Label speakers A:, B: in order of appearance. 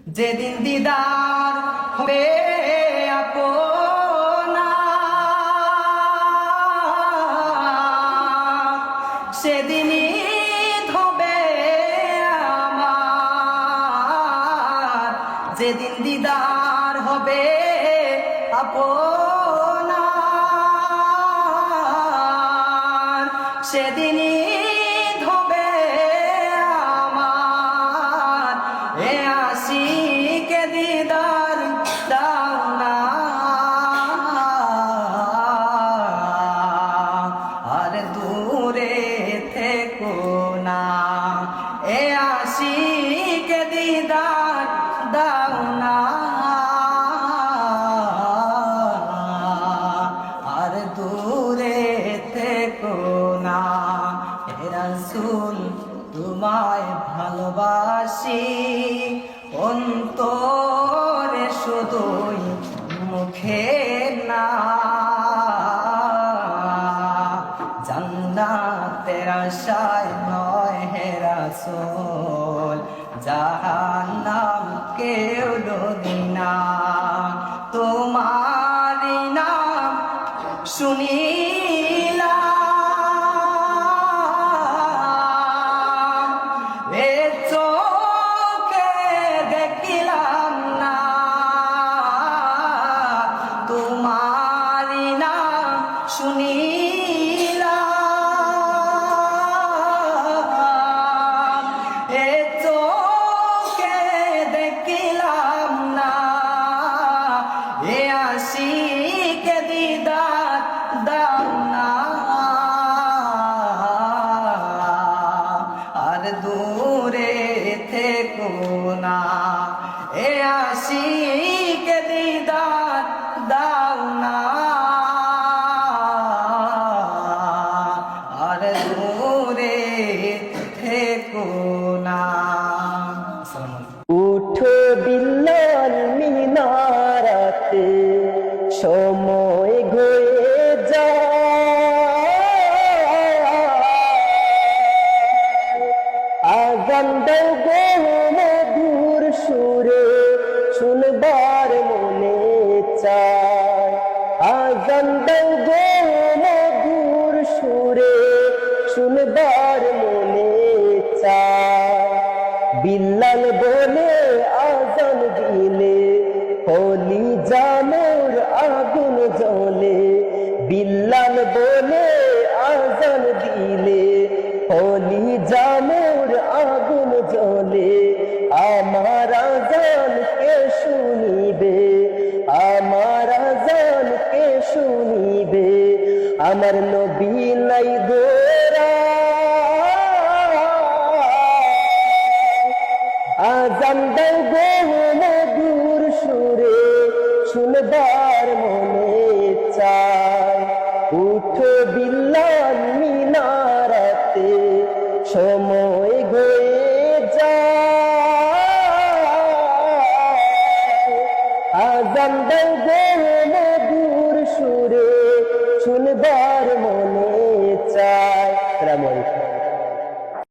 A: যেদিন দিদার হবে আপনার, সেদিনই হবে আমার। যেদিন দিদার হবে আপনার, সেদিনই হবে আমার। এ আশিকে দিদার দাও না, আর দূরে থেকো না। এ আশিকে দিদার দাও না, আর দূরে থেকো না। হে রাসূল তোমায় ভালোবাসি অন্তরে শুধুই, মুখে না। জান্নাতের আশায় নয় হে রাসূল, জাহান্নাম কেউ ডরি না। তোমারই নাম শুনিলাম, এ চোখে দেখিলাম না। তোমারই নাম শুনিলাম, এ চোখে দেখিলাম না। এ আশিকে দিদার দাও না, আর দূরে থেকো না। এ আশিকে দিদার দাও না, আর দূরে থেকো না।
B: উঠো বিল্লাল মিনারাতে, সময় গয়ে যায়। আযান দাও গো মধুর সুরে, শুনবার মনে চায়। আযান দাও গো মধুর সুরে, শুনবার মনে চায়। বিল্লাল বলে আযান দিলে, হলি জানোর আগুন জ্বলে। বিল্লাল বলে আযান দিলে, হলি জানোর আগুন জ্বলে। আমার আযান কে শুনিবে, আমার আযান কে শুনিবে। আমার নবী নাই গোরা, আযান দাও গো মধুর সুরে, শুনবার মনে চায়। উঠো বিল্লাল মিনারাতে, সময় গয়ে যায়। আযান দাও গো মধুর সুরে, শুনবার